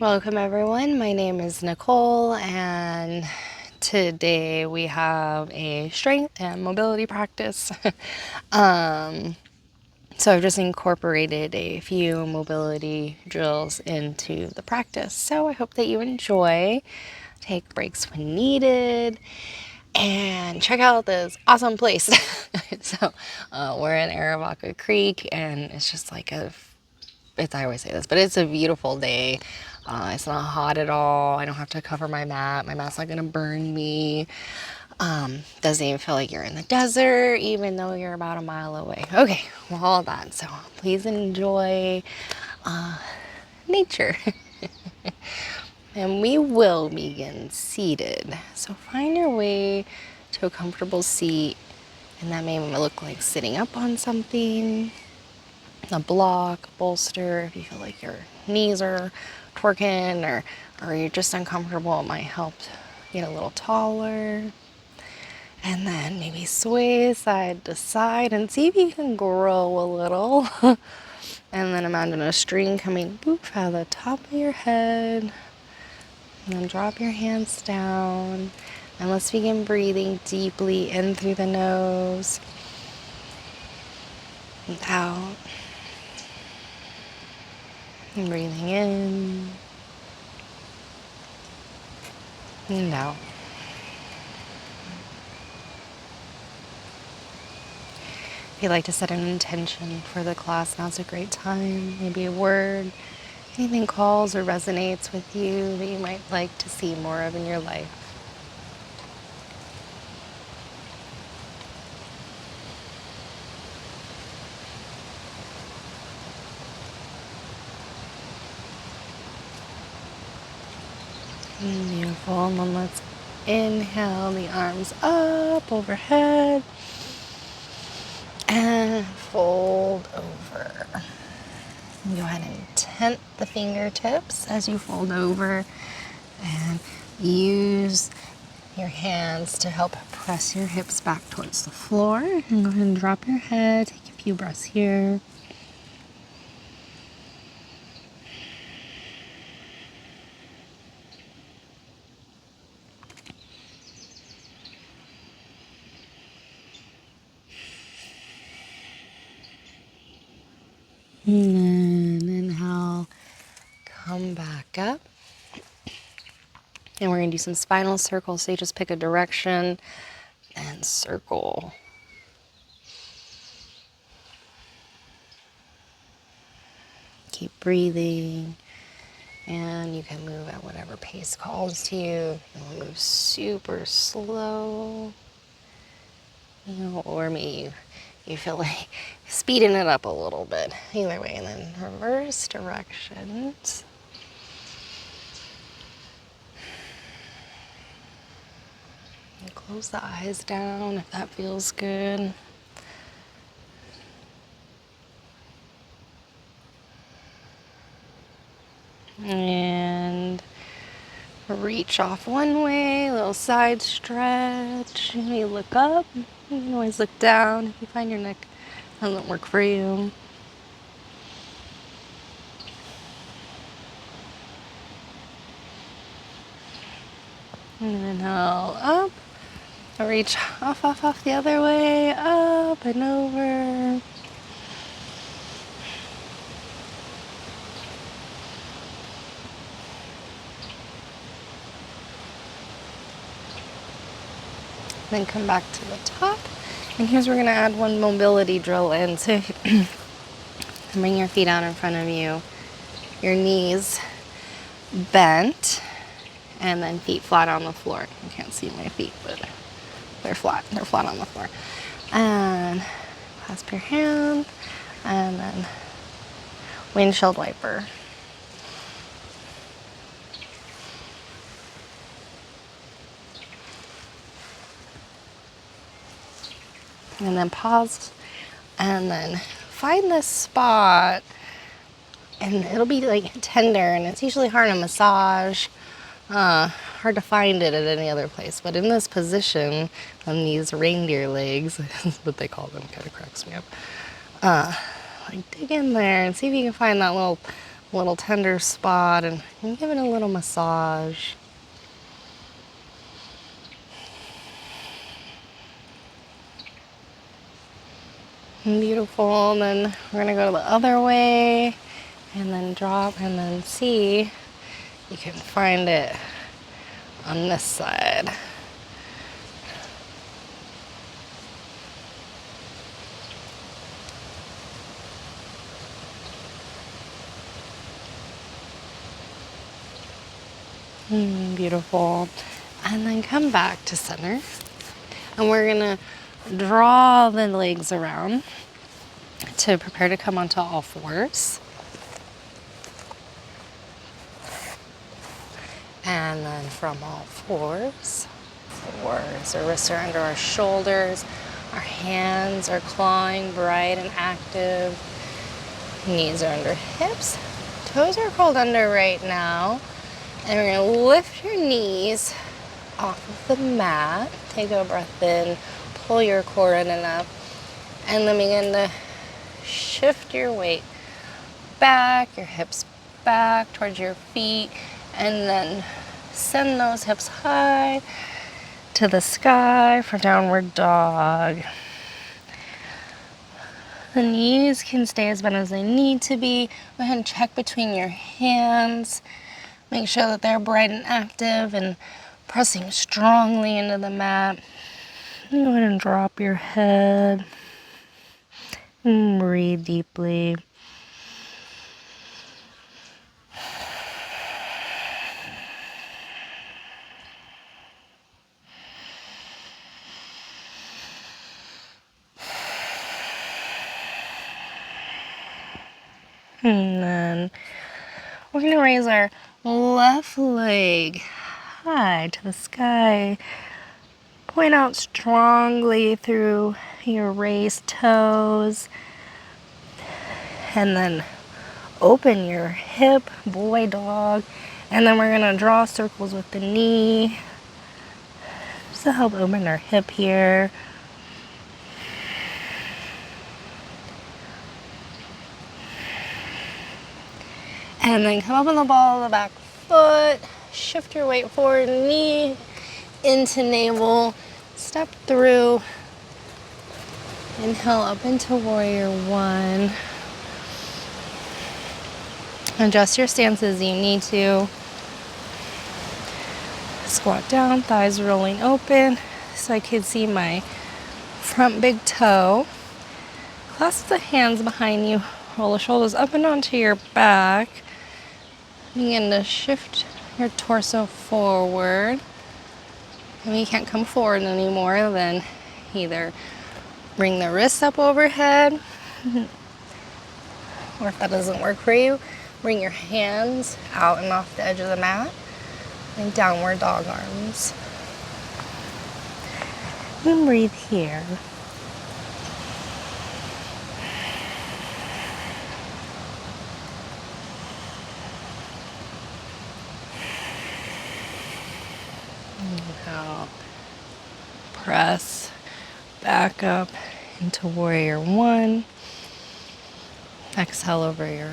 Welcome everyone, my name is Nicole and today we have a strength and mobility practice. So I've just incorporated a few mobility drills into the practice. So I hope that you enjoy, take breaks when needed, and check out this awesome place. We're in Arivaca Creek and it's just like I always say this, but it's a beautiful day. It's not hot at all. I don't have to cover my mat. My mat's not gonna burn me. Doesn't even feel like you're in the desert, even though you're about a mile away. Okay, well, all that. So please enjoy nature. And we will begin seated. So find your way to a comfortable seat, and that may look like sitting up on something, a block, a bolster. If you feel like your knees are twerking or you're just uncomfortable, it might help get a little taller. And then maybe sway side to side and see if you can grow a little. And then imagine a string coming boop out of the top of your head. And then drop your hands down. And let's begin breathing deeply in through the nose and out. And breathing in and out. If you'd like to set an intention for the class, now's a great time. Maybe a word, anything calls or resonates with you that you might like to see more of in your life. Beautiful. And then let's inhale the arms up overhead and fold over. Go ahead and tent the fingertips as you fold over and use your hands to help press your hips back towards the floor. And go ahead and drop your head. Take a few breaths here. And then inhale, come back up. And we're going to do some spinal circles. So you just pick a direction and circle. Keep breathing. And you can move at whatever pace calls to you. You'll move super slow. Or maybe you feel like speeding it up a little bit. Either way, and then reverse directions. And close the eyes down if that feels good. And reach off one way, little side stretch. You may look up. You can always look down if you find your neck doesn't work for you. And inhale up. Reach off the other way, up and over. Then come back to the top. And here's where we're gonna add one mobility drill in. So bring your feet out in front of you, your knees bent, and then feet flat on the floor. You can't see my feet, but they're flat on the floor. And clasp your hand, and then windshield wiper. And then pause, and then find this spot, and it'll be like tender, and it's usually hard to massage, hard to find it at any other place. But in this position, on these reindeer legs, that's what they call them, kind of cracks me up. Like dig in there and see if you can find that little little tender spot and give it a little massage. Beautiful. And then we're gonna go the other way and then drop and then see. You can find it on this side. Beautiful. And then come back to center. And we're gonna draw the legs around to prepare to come onto all fours. And then from all fours, our wrists are under our shoulders, our hands are clawing bright and active, knees are under hips, toes are curled under right now. And we're gonna lift your knees off of the mat. Take a breath in, pull your core in and up, and then begin to shift your weight back, your hips back towards your feet, and then send those hips high to the sky for downward dog. The knees can stay as bent as they need to be. Go ahead and check between your hands. Make sure that they're bright and active and pressing strongly into the mat. Go ahead and drop your head and breathe deeply. And then we're going to raise our left leg high to the sky. Point out strongly through your raised toes. And then open your hip, boy dog. And then we're going to draw circles with the knee just to help open our hip here. And then come up on the ball of the back foot, shift your weight forward, knee into navel, step through, inhale up into warrior one. Adjust your stance as you need to. Squat down, thighs rolling open so I can see my front big toe. Clasp the hands behind you, roll the shoulders up and onto your back. Begin to shift your torso forward. If you can't come forward anymore, then either bring the wrists up overhead, or if that doesn't work for you, bring your hands out and off the edge of the mat, and downward dog arms. And breathe here. Inhale. Press back up into warrior one. Exhale over your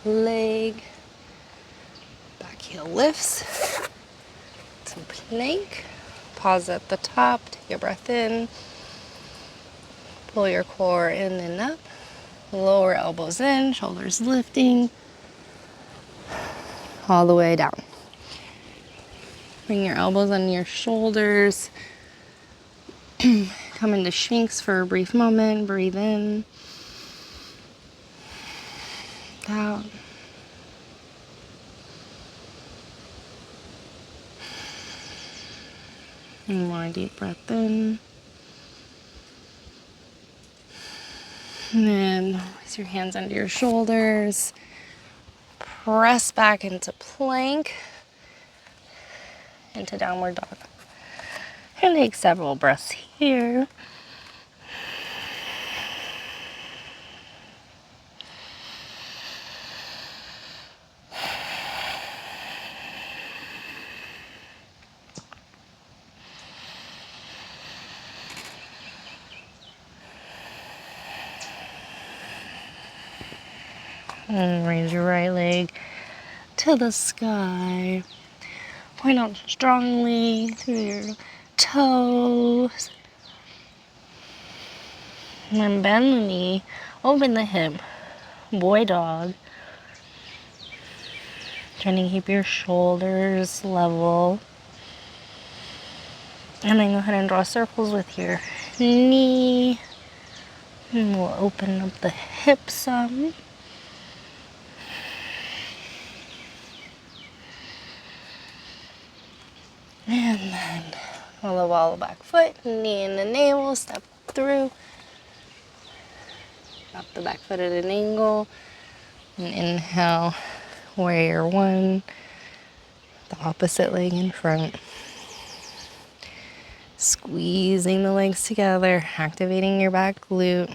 leg. Back heel lifts to plank. Pause at the top. Take a breath in. Pull your core in and up. Lower elbows in, shoulders lifting. All the way down. Bring your elbows on your shoulders. Come into Sphinx for a brief moment. Breathe in. Out. And one deep breath in. And then place your hands under your shoulders. Press back into plank. Into downward dog. And take several breaths here. And raise your right leg to the sky. Point out strongly through your toes. And then bend the knee, open the hip, boy dog. Trying to keep your shoulders level. And then go ahead and draw circles with your knee. And we'll open up the hips some. And then we'll level the back foot, knee in the navel, step through. Drop the back foot at an angle. And inhale, warrior one. The opposite leg in front. Squeezing the legs together, activating your back glute.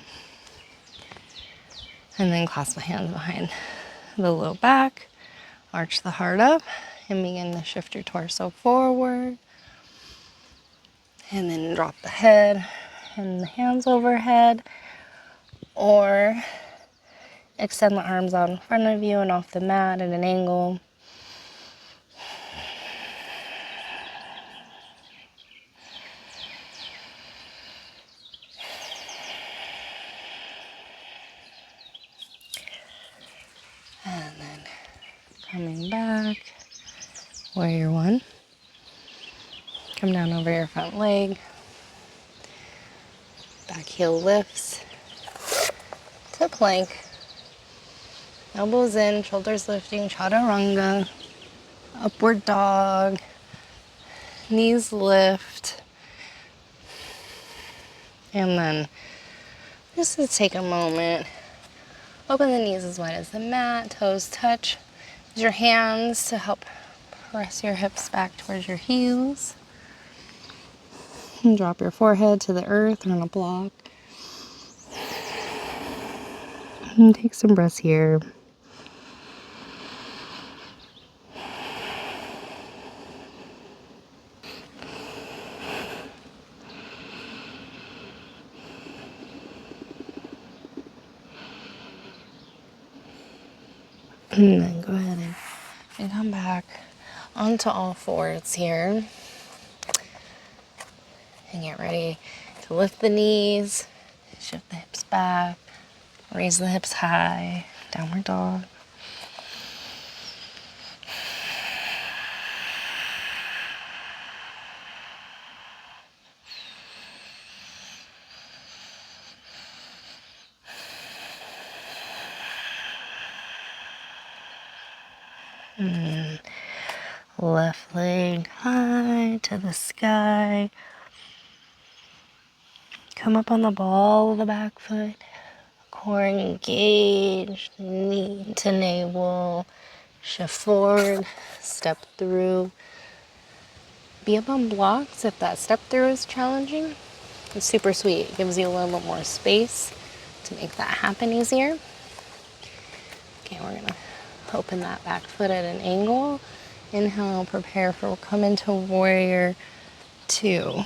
And then clasp the hands behind the low back. Arch the heart up and begin to shift your torso forward. And then drop the head and the hands overhead. Or extend the arms out in front of you and off the mat at an angle. And then coming back, warrior one. Come down over your front leg. Back heel lifts to plank. Elbows in, shoulders lifting, chaturanga. Upward dog. Knees lift. And then just to take a moment, open the knees as wide as the mat, toes touch. Use your hands to help press your hips back towards your heels. And drop your forehead to the earth or on a block. And take some breaths here. And then go ahead and come back onto all fours here. And get ready to lift the knees, shift the hips back, raise the hips high, downward dog. And left leg high to the sky. Come up on the ball of the back foot. Core engaged, knee to navel. Shift forward, step through. Be up on blocks if that step through is challenging. It's super sweet. It gives you a little bit more space to make that happen easier. Okay, we're gonna open that back foot at an angle. Inhale, prepare for, we'll come into warrior two.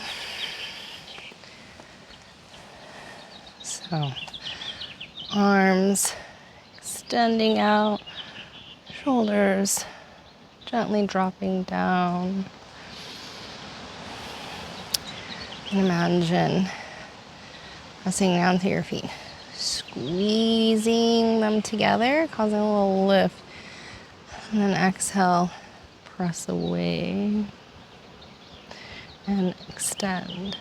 So, arms extending out, shoulders gently dropping down. And imagine pressing down to your feet, squeezing them together, causing a little lift. And then exhale, press away and extend.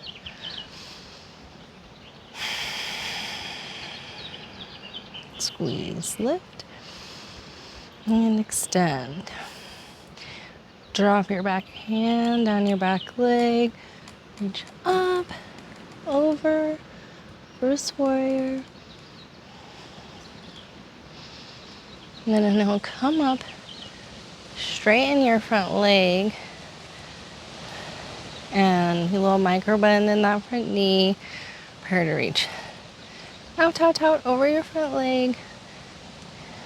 Squeeze, lift, and extend. Drop your back hand down your back leg. Reach up, over, first warrior. And then now come up, straighten your front leg. And a little micro bend in that front knee. Prepare to reach out, out, out over your front leg.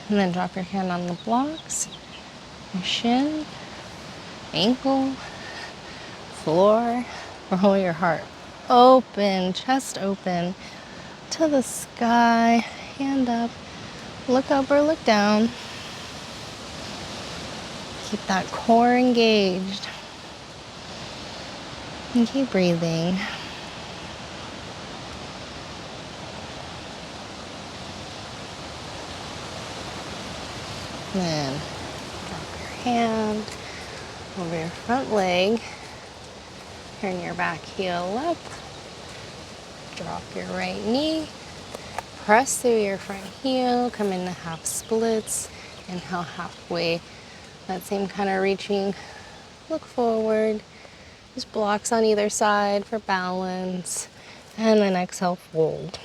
And then drop your hand on the blocks. Your shin, ankle, floor. Roll your heart open, chest open to the sky. Hand up, Look up or look down. Keep that core engaged. And keep breathing. Then drop your hand over your front leg. Turn your back heel up. Drop your right knee. Press through your front heel. Come into half splits. Inhale halfway. That same kind of reaching. Look forward. Just blocks on either side for balance. And then exhale, fold.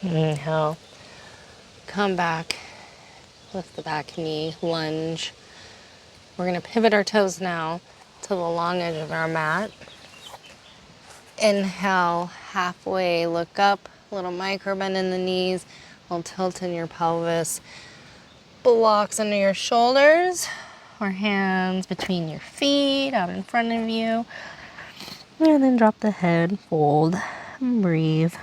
Inhale. Come back. Lift the back knee. Lunge. We're going to pivot our toes now to the long edge of our mat. Inhale, halfway, look up, little micro bend in the knees, little tilt in your pelvis. Blocks under your shoulders or hands between your feet, out in front of you. And then drop the head, fold, and breathe.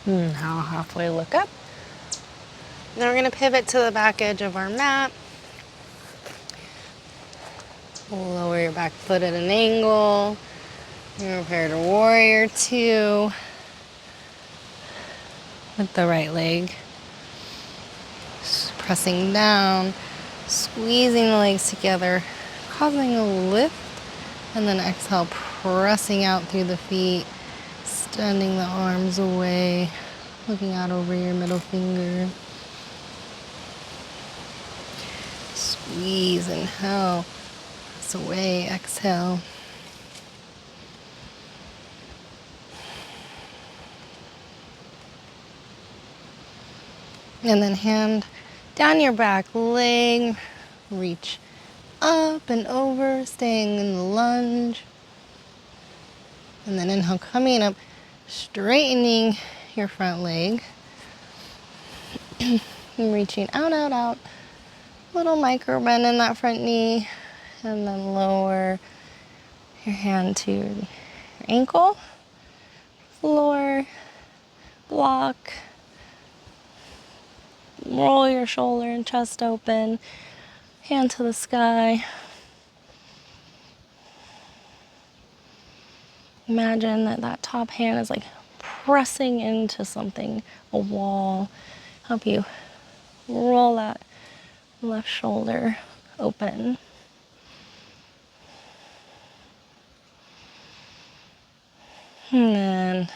Now halfway look up. Then we're going to pivot to the back edge of our mat. Lower your back foot at an angle. You're prepared to warrior two with the right leg. Just pressing down, squeezing the legs together, causing a lift, and then exhale, pressing out through the feet, extending the arms away, looking out over your middle finger. Squeeze, inhale, press away, exhale. And then hand down your back leg, reach up and over, staying in the lunge. And then inhale, coming up, straightening your front leg. And reaching out, out, out. Little micro bend in that front knee. And then lower your hand to your ankle. Floor, block. Roll your shoulder and chest open. Hand to the sky. Imagine that top hand is like pressing into something, a wall. Help you roll that left shoulder open. And then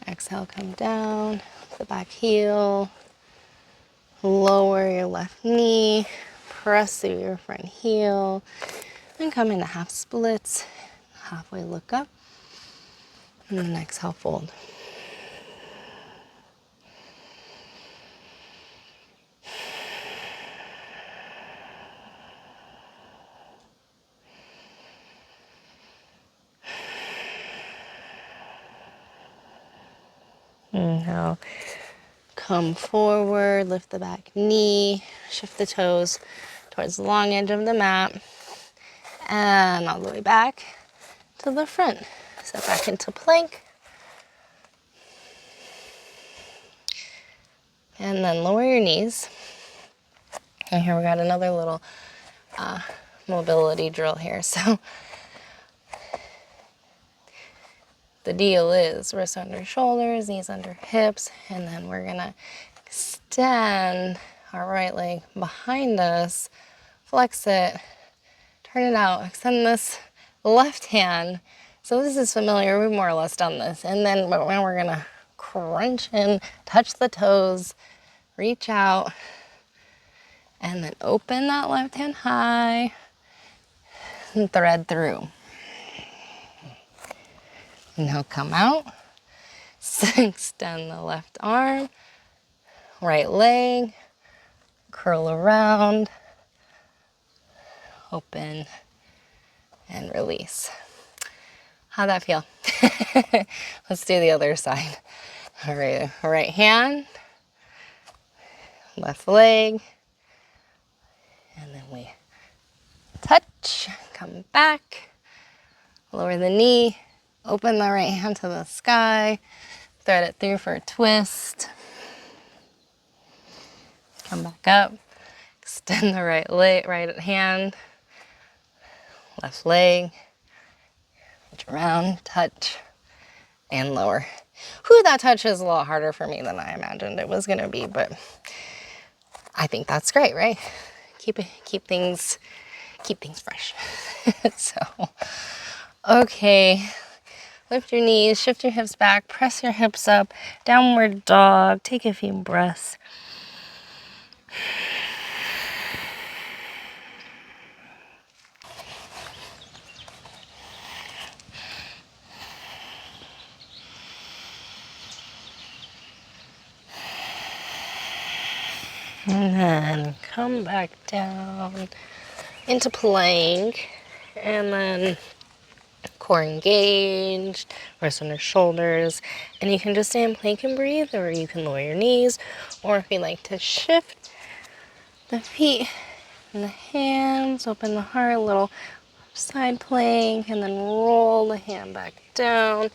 exhale, come down, the back heel. Lower your left knee, press through your front heel, and come into half splits. Halfway look up, and then exhale, fold. And now come forward, lift the back knee, shift the toes towards the long edge of the mat, and all the way back to the front. Step back into plank. And then lower your knees. And here we got another little mobility drill here. So the deal is wrists under shoulders, knees under hips, and then we're gonna extend our right leg behind us, flex it, turn it out, extend this left hand. So this is familiar, we've more or less done this. And then now we're gonna crunch in, touch the toes, reach out, and then open that left hand high and thread through. Now come out, extend the left arm, right leg, curl around, open, and release. How'd that feel? Let's do the other side. All right, right hand, left leg, and then we touch, come back, lower the knee, open the right hand to the sky, thread it through for a twist. Come back up, extend the right leg, right hand, left leg, reach around, touch, and lower. Whew, that touch is a lot harder for me than I imagined it was gonna be, but I think that's great, right? Keep things fresh. So, okay. Lift your knees, shift your hips back, press your hips up, downward dog, take a few breaths. And then come back down into plank, and then core engaged, wrists under shoulders, and you can just stay in plank and breathe, or you can lower your knees, or if you like to shift the feet and the hands, open the heart, a little side plank, and then roll the hand back down,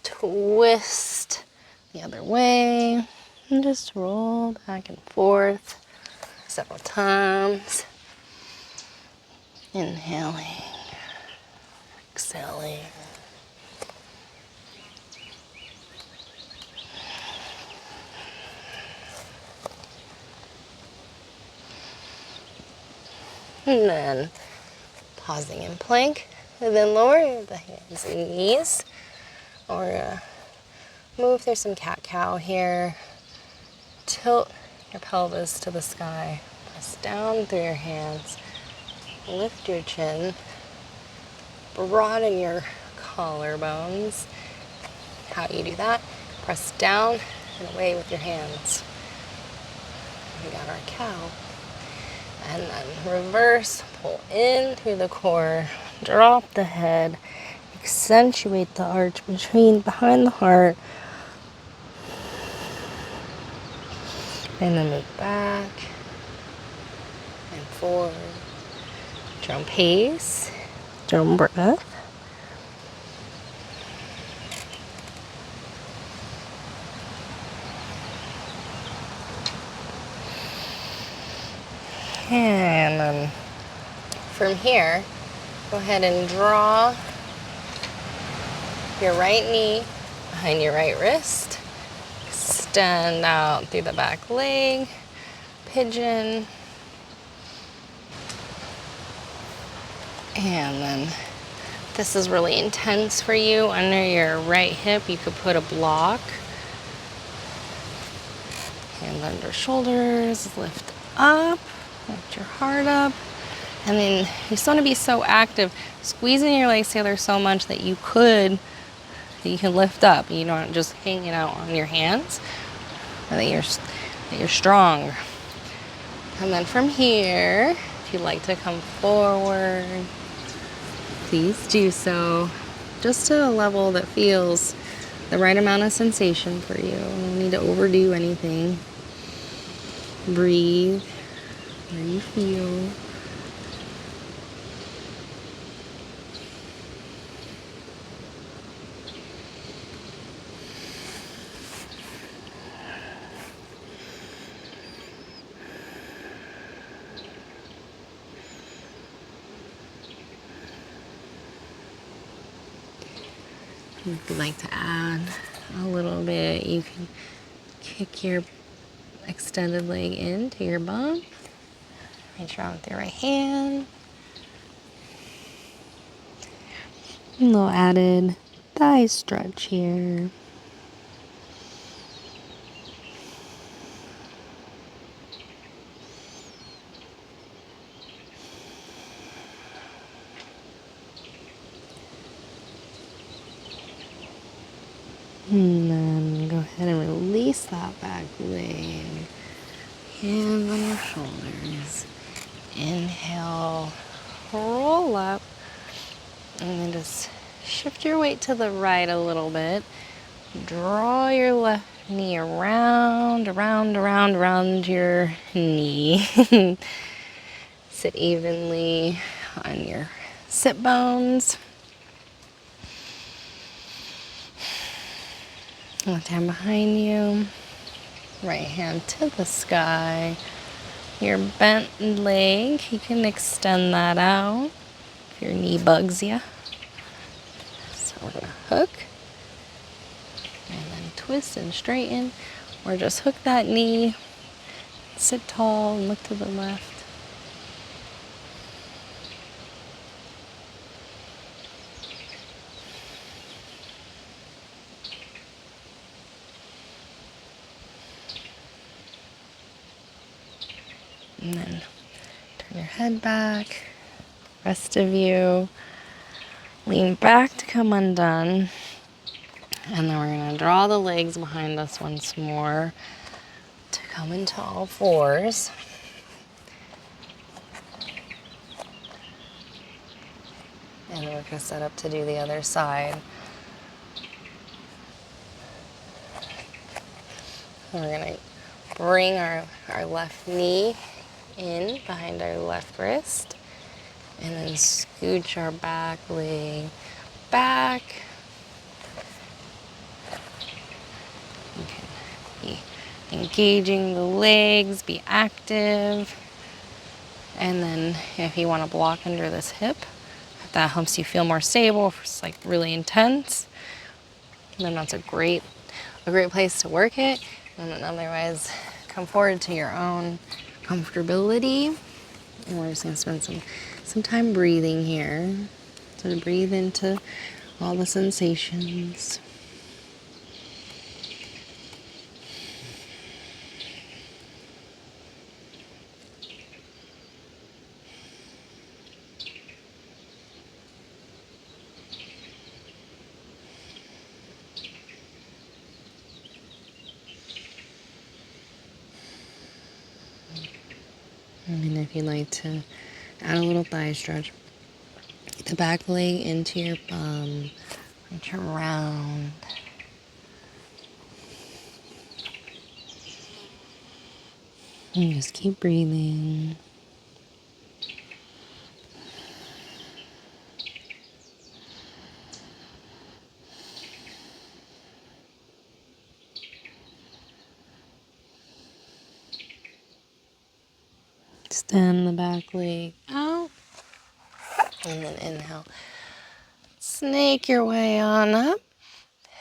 twist the other way, and just roll back and forth several times. Inhaling, exhaling. And then pausing in plank, and then lower the hands and knees, or move through some cat-cow here. Tilt your pelvis to the sky, press down through your hands, lift your chin, broaden your collarbones. How you do that, press down and away with your hands. We got our cow. And then reverse, pull in through the core, drop the head, accentuate the arch behind the heart, and then move back and forward. Your own pace, your own breath. And then from here, go ahead and draw your right knee behind your right wrist. Extend out through the back leg, pigeon. And then this is really intense for you. Under your right hip, you could put a block. Hands under shoulders, lift up, lift your heart up. And then you just want to be so active, squeezing your legs together so much that you can lift up. You don't just hanging out on your hands, or that you're strong. And then from here, if you'd like to come forward, please do so. Just to a level that feels the right amount of sensation for you. You don't need to overdo anything. Breathe where you feel. If you'd like to add a little bit, you can kick your extended leg into your bum. Reach around with your right hand. A little added thigh stretch here. And then go ahead and release that back leg. Hands on your shoulders. Inhale, roll up, and then just shift your weight to the right a little bit. Draw your left knee around your knee. Sit evenly on your sit bones. Left hand behind you. Right hand to the sky. Your bent leg, you can extend that out if your knee bugs you. So we're gonna hook and then twist and straighten, or just hook that knee, sit tall and look to the left. And then turn your head back. Rest of you, lean back to come undone. And then we're gonna draw the legs behind us once more to come into all fours. And then we're gonna set up to do the other side. And we're gonna bring our left knee in behind our left wrist. And then scooch our back leg back. You can be engaging the legs, be active. And then if you want to block under this hip, if that helps you feel more stable, if it's like really intense, then that's a great place to work it. And then otherwise, come forward to your own comfortability. And we're just gonna spend some time breathing here. So breathe into all the sensations. And if you'd like to add a little thigh stretch, the back leg into your bum, reach around. And just keep breathing. Extend the back leg out. And then inhale. Snake your way on up.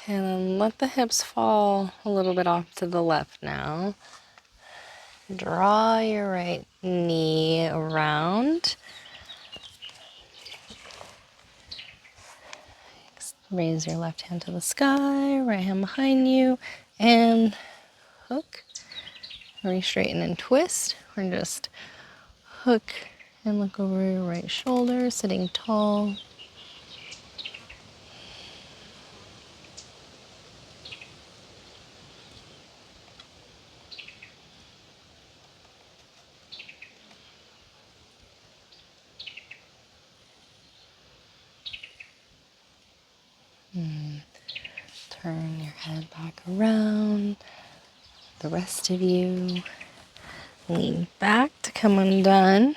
And then let the hips fall a little bit off to the left now. Draw your right knee around. Raise your left hand to the sky, right hand behind you, and hook. Re-straighten and twist. Or just hook and look over your right shoulder, sitting tall. Turn your head back around. The rest of you, lean back to come undone.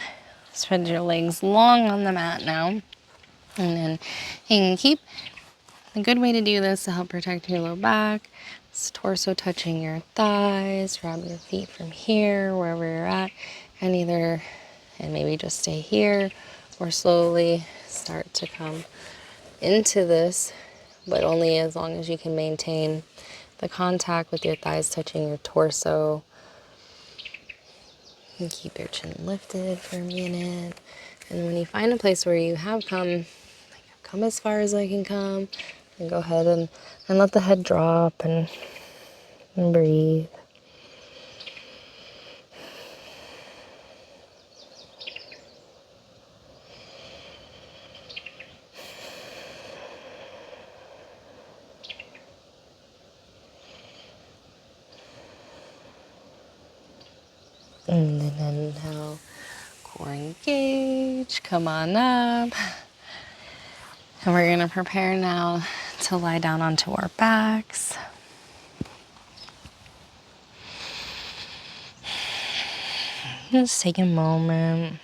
Spread your legs long on the mat now. And then you can keep, a good way to do this to help protect your low back is torso touching your thighs. Grab your feet from here, wherever you're at, and maybe just stay here, or slowly start to come into this, but only as long as you can maintain the contact with your thighs touching your torso. And keep your chin lifted for a minute. And when you find a place where you have come as far as I can come, and go ahead and let the head drop and breathe. And then inhale, core engage, come on up. And we're gonna prepare now to lie down onto our backs. Just take a moment.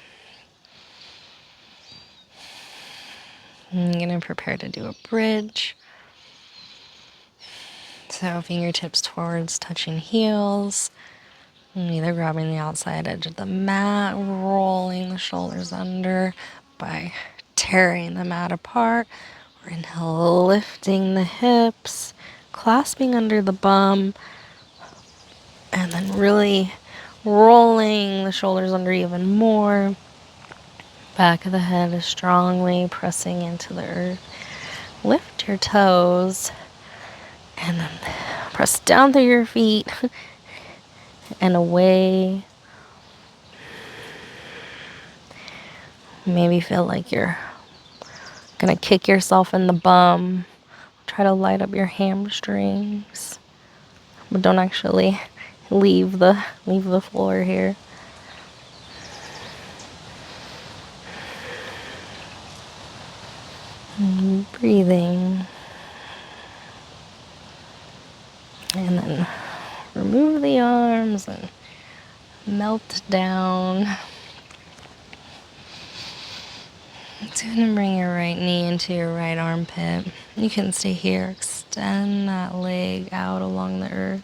I'm gonna prepare to do a bridge. So fingertips towards touching heels. Either grabbing the outside edge of the mat, rolling the shoulders under by tearing the mat apart, or inhale, lifting the hips, clasping under the bum, and then really rolling the shoulders under even more. Back of the head is strongly pressing into the earth. Lift your toes, and then press down through your feet and away. Maybe feel like you're gonna kick yourself in the bum. Try to light up your hamstrings, but don't actually leave the floor here. And breathing, and then remove the arms and melt down. So you're gonna bring your right knee into your right armpit. You can stay here, extend that leg out along the earth.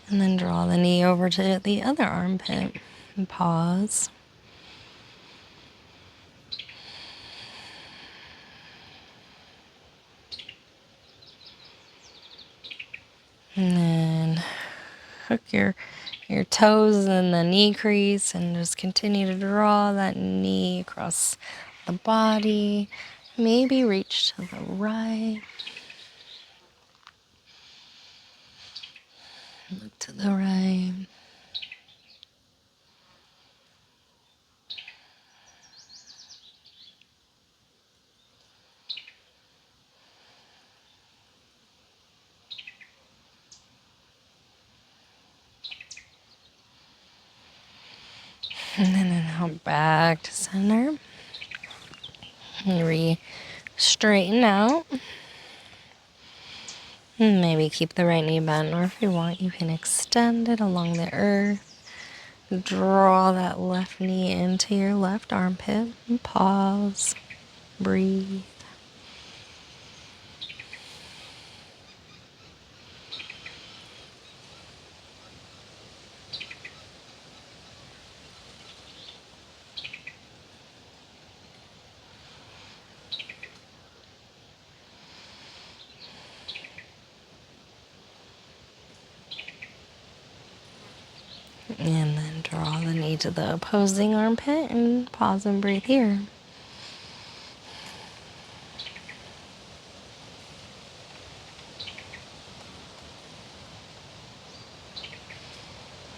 And then draw the knee over to the other armpit and pause. And then hook your toes in the knee crease and just continue to draw that knee across the body. Maybe reach to the right. Look to the right. And then inhale back to center. And straighten out. And maybe keep the right knee bent, or if you want, you can extend it along the earth. Draw that left knee into your left armpit and pause. Breathe. And then draw the knee to the opposing armpit and pause and breathe here.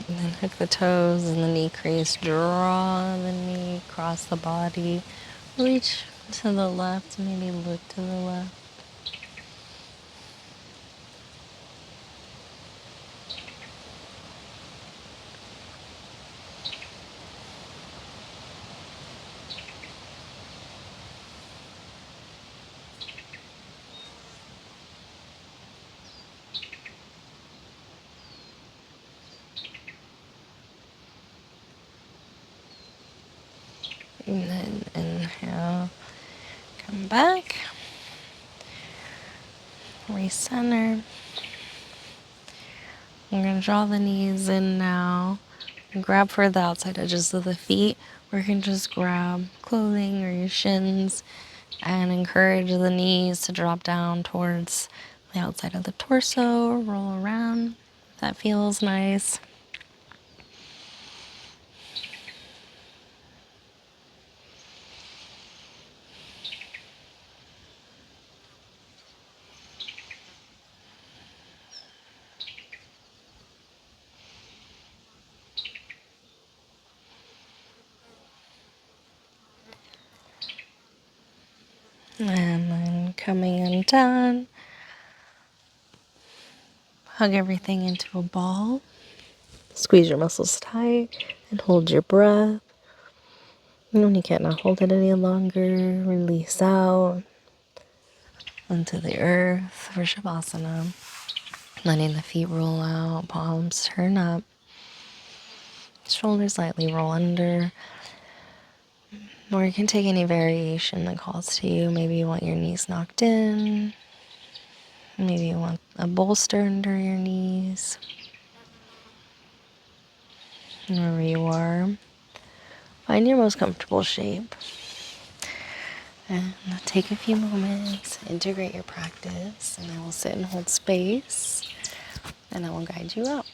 And then hook the toes in the knee crease. Draw the knee across the body. Reach to the left, maybe look to the left. And then inhale, come back, recenter. We're going to draw the knees in now and grab for the outside edges of the feet, or you can just grab clothing or your shins and encourage the knees to drop down towards the outside of the torso, or roll around. That feels nice. And then coming undone, hug everything into a ball. Squeeze your muscles tight and hold your breath. And when you cannot hold it any longer, release out onto the earth for Shavasana. Letting the feet roll out, palms turn up, shoulders lightly roll under. Or you can take any variation that calls to you. Maybe you want your knees knocked in. Maybe you want a bolster under your knees. Wherever you are, find your most comfortable shape. And take a few moments, integrate your practice, and I will sit and hold space, and I will guide you out.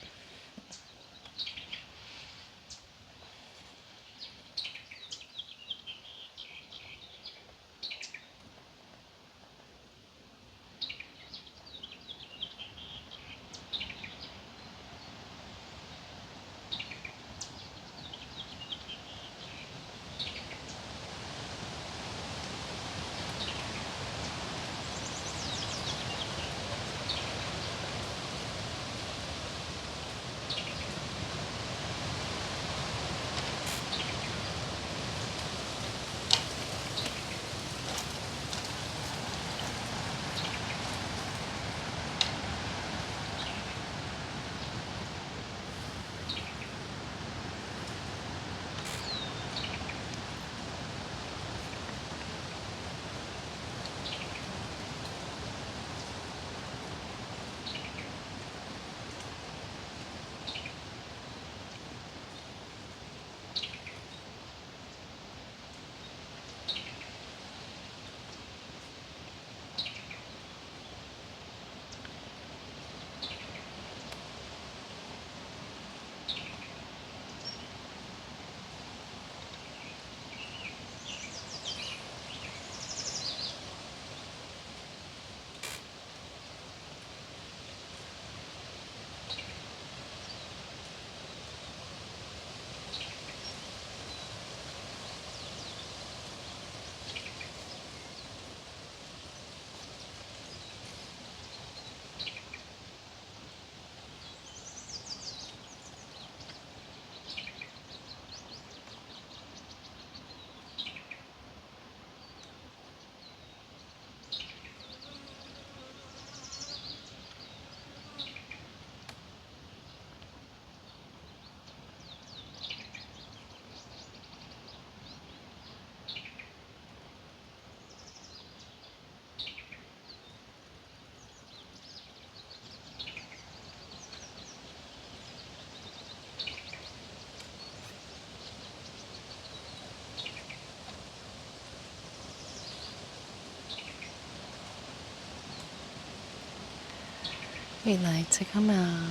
We'd like to come out,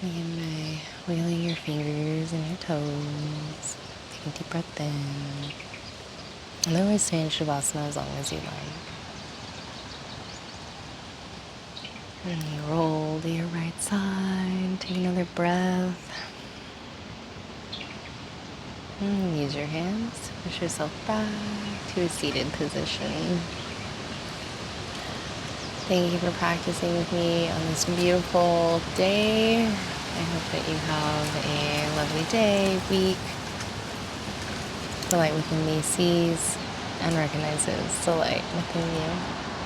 begin by wiggling your fingers and your toes. Take a deep breath in. Otherwise, stay in Shavasana as long as you like. And you roll to your right side. Take another breath. And use your hands to push yourself back to a seated position. Thank you for practicing with me on this beautiful day. I hope that you have a lovely day, week. The light within me sees and recognizes the light within you.